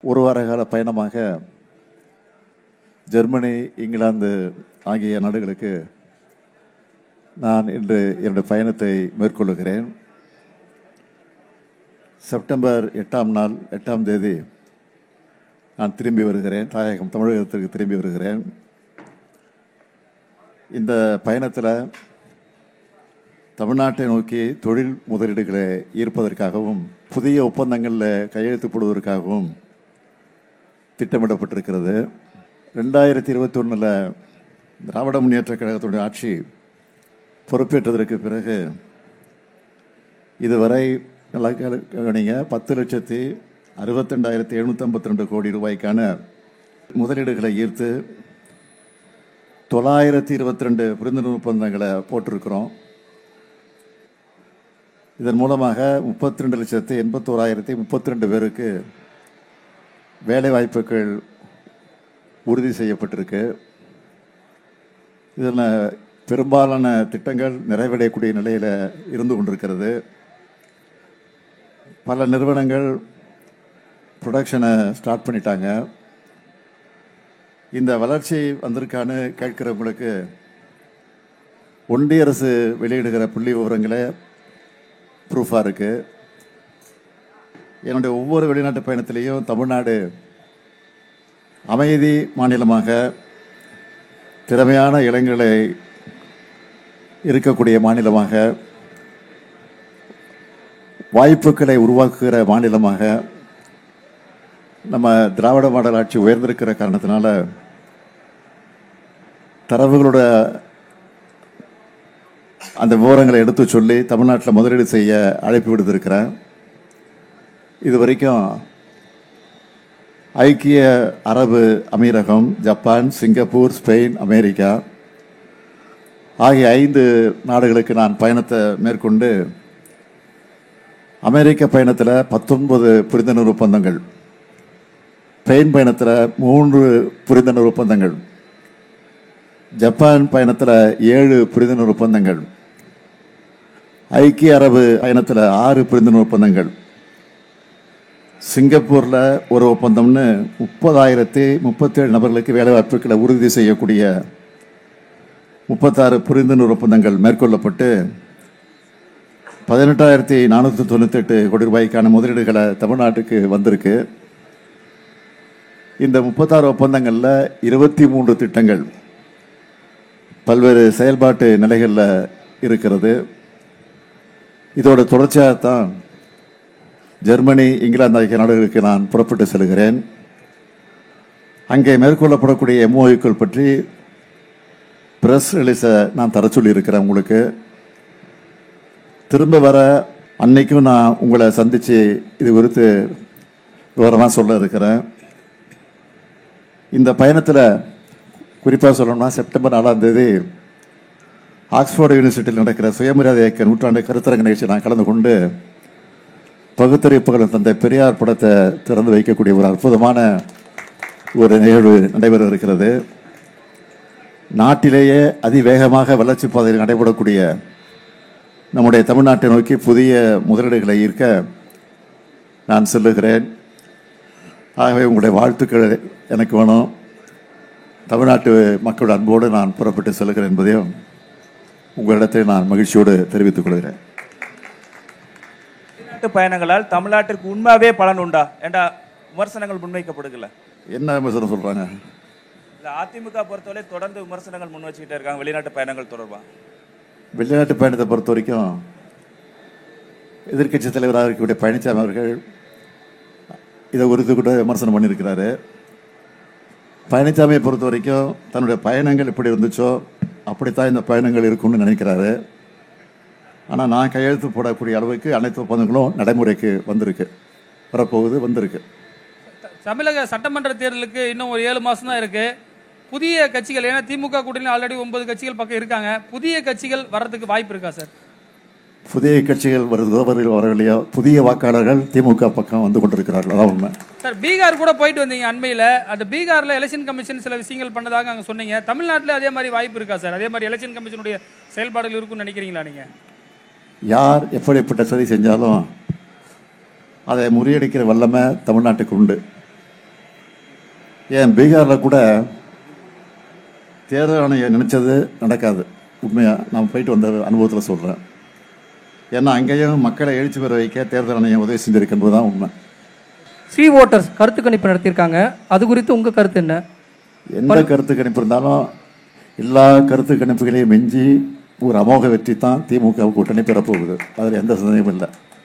ஒரு வார கால பயணமாக ஜெர்மனி, இங்கிலாந்து ஆகிய நாடுகளுக்கு நான் இன்று என்னுடைய பயணத்தை மேற்கொள்ளுகிறேன். செப்டம்பர் 8ஆம் தேதி நான் திரும்பி வருகிறேன். தாயகம் தமிழகத்திற்கு திரும்பி வருகிறேன். இந்த பயணத்தில் தமிழ்நாட்டை நோக்கி தொழில் முதலீடுகளை ஈர்ப்பதற்காகவும் புதிய ஒப்பந்தங்களில் கையெழுத்து போடுவதற்காகவும் திட்டமிடப்பட்டிருக்கிறது. 2021 திராவிட முன்னேற்ற கழகத்துடைய ஆட்சி பொறுப்பேற்றதற்கு பிறகு இதுவரை 10,62,752 கோடி ரூபாய்க்கான முதலீடுகளை ஈர்த்து 922 புரிந்துணர்வு ஒப்பந்தங்களை போட்டிருக்கிறோம். இதன் மூலமாக 32,81,032 பேருக்கு வேலை வாய்ப்புகள் உறுதி செய்யப்பட்டிருக்கு. இதில் பெரும்பாலான திட்டங்கள் நிறைவடையக்கூடிய நிலையில் இருந்து கொண்டிருக்கிறது. பல நிறுவனங்கள் ப்ரொடக்ஷனை ஸ்டார்ட் பண்ணிட்டாங்க. இந்த வளர்ச்சி வந்திருக்கான்னு கேட்கிறவங்களுக்கு ஒன்றிய அரசு வெளியிடுகிற புள்ளி விவரங்களே ப்ரூஃபாக இருக்குது. என்னுடைய ஒவ்வொரு வெளிநாட்டு பயணத்திலையும் தமிழ்நாடு அமைதி மாநிலமாக, திறமையான இளைஞர்களை இருக்கக்கூடிய மாநிலமாக, வாய்ப்புகளை உருவாக்குகிற மாநிலமாக நம்ம திராவிட மாடல் ஆட்சி உயர்ந்திருக்கிற காரணத்தினால தரவுகளோட அந்த விவரங்களை எடுத்து சொல்லி தமிழ்நாட்டில் முதலீடு செய்ய அழைப்பு விடுத்திருக்கிறேன். இது வரைக்கும் ஐக்கிய அரபு அமீரகம், ஜப்பான், சிங்கப்பூர், ஸ்பெயின், அமெரிக்கா ஆகிய 5 நாடுகளுக்கு நான் பயணத்தை மேற்கொண்டு அமெரிக்க பயணத்தில் 19 புரிந்துணர்வு ஒப்பந்தங்கள், ஸ்பெயின் பயணத்தில் 3 புரிந்துணர்வு ஒப்பந்தங்கள், ஜப்பான் பயணத்தில் 7 புரிந்துணர்வு ஒப்பந்தங்கள், ஐக்கிய அரபு பயணத்தில் 6 புரிந்துணர்வு ஒப்பந்தங்கள், சிங்கப்பூரில் ஒரு ஒப்பந்தம்னு 30,037 நபர்களுக்கு வேலைவாய்ப்புகளை உறுதி செய்யக்கூடிய 36 புரிந்துணர்வு ஒப்பந்தங்கள் மேற்கொள்ளப்பட்டு 18,498 கோடி ரூபாய்க்கான முதலீடுகளை தமிழ்நாட்டுக்கு வந்திருக்கு. இந்த 36 ஒப்பந்தங்களில் 23 திட்டங்கள் பல்வேறு செயல்பாட்டு நிலைகளில் இருக்கிறது. இதோட தொடர்ச்சியாகத்தான் ஜெர்மனி, இங்கிலாந்து ஆகிய நாடுகளுக்கு நான் புறப்பட்டு செல்கிறேன். அங்கே மேற்கொள்ளப்படக்கூடிய எம்ஓயுக்கள் பற்றி பிரஸ் ரிலீஸை நான் தர சொல்லியிருக்கிறேன். உங்களுக்கு திரும்ப வர அன்னைக்கும் நான் உங்களை சந்தித்து இது குறித்து விவரமாக சொல்ல இருக்கிறேன். இந்த பயணத்தில் குறிப்பாக சொல்லணும்னா செப்டம்பர் 4ஆம் தேதி ஆக்ஸ்போர்டு யூனிவர்சிட்டியில் நடக்கிற சுயமரியாதை இயக்க நூற்றாண்டு கருத்தரங்க நிகழ்ச்சி நான் கலந்து கொண்டு பகுத்தறிவுப்புகள் தந்தை பெரியார் படத்தை திறந்து வைக்கக்கூடிய ஒரு அற்புதமான ஒரு நிகழ்வு நடைபெற இருக்கிறது. நாட்டிலேயே அதிவேகமாக வளர்ச்சி பாதையில் நடைபெறக்கூடிய நம்முடைய தமிழ்நாட்டை நோக்கி புதிய முதலீடுகளை ஈர்க்க நான் செல்லுகிறேன். ஆகவே உங்களுடைய வாழ்த்துக்கள் எனக்கு வேணும். தமிழ்நாட்டு மக்களோட அன்போடு நான் புறப்பட்டு செல்கிறேன் என்பதையும் உங்களிடத்தை நான் மகிழ்ச்சியோடு தெரிவித்துக் கொள்கிறேன். பயணங்களால் தமிழ்நாட்டிற்கு உண்மையாவே பலன் உண்டா என்ற விமர்சனங்கள் முன்வைக்கப்படுகல. என்ன விமர்சனம் சொல்றாங்க? அதிமுக பொறுத்தவரை தொடர்ந்து விமர்சனங்கள் முன் வச்சுக்கிட்டே இருக்காங்க வெளிநாட்டு பயணங்கள் தொடர்பாக. வெளிநாட்டு பயணத்தை பொறுத்த வரைக்கும் எதிர்கட்சி தலைவராக இருக்கக்கூடிய பழனிசாமி அவர்கள் இதை குறித்து கூட விமர்சனம் பண்ணியிருக்கிறாரு. பழனிசாமியை பொறுத்த வரைக்கும் தன்னுடைய பயணங்கள் எப்படி இருந்துச்சோ அப்படித்தான் இந்த பயணங்கள் இருக்கும்னு நினைக்கிறாரு. ஆனால் நான் கையெழுத்து போடக்கூடிய அளவுக்கு அனைத்து ஒப்பந்தங்களும் நடைமுறைக்கு வந்திருக்கு. தமிழக சட்டமன்ற தேர்தலுக்கு இன்னும் ஒரு 7 மாதம் தான் இருக்கு. புதிய கட்சிகள், ஏன்னா திமுக கூட்டணியில் ஆல்ரெடி 9 கட்சிகள் பக்கம் இருக்காங்க, புதிய கட்சிகள் வர்றதுக்கு வாய்ப்பு இருக்கா சார்? புதிய கட்சிகள் வரவில்லையோ புதிய வாக்காளர்கள் திமுக பக்கம் வந்து கொண்டிருக்கிறார்கள். அதான் உண்மை சார். பீகார் கூட போயிட்டு வந்தீங்க அண்மையில். அந்த பீகாரில் எலெக்ஷன் கமிஷன் சில விஷயங்கள் பண்ணதாக அங்கே சொன்னீங்க. தமிழ்நாட்டில் அதே மாதிரி வாய்ப்பு இருக்கா சார்? அதே மாதிரி எலெக்ஷன் கமிஷனுடைய செயல்பாடுகள் இருக்குன்னு நினைக்கிறீங்களா நீங்கள்? யார் எப்படிப்பட்ட சதி செஞ்சாலும் அதை முறியடிக்கிற வல்லமை தமிழ்நாட்டுக்கு உண்டு. ஏன் பீகாரில் கூட தேர்தல் ஆணையம் நினச்சது நடக்காது. உண்மையாக நான் போயிட்டு வந்த அனுபவத்தில் சொல்கிறேன். ஏன்னா அங்கேயும் மக்களை எழுச்சி பெற வைக்க தேர்தல் ஆணையம் உதவி செஞ்சிருக்கு என்பது தான் உண்மை. சி ஓட்டர்ஸ் கருத்து கணிப்பு நடத்தியிருக்காங்க, அது குறித்து உங்கள் கருத்து என்ன? எந்த கருத்து கணிப்பு இருந்தாலும் எல்லா கருத்து கணிப்புகளையும் மிஞ்சி ஒரு அமோக வெற்றி தான் திமுக கூட்டணி பெறப்போகுது. அதில் எந்த சந்தேகமும் இல்லை.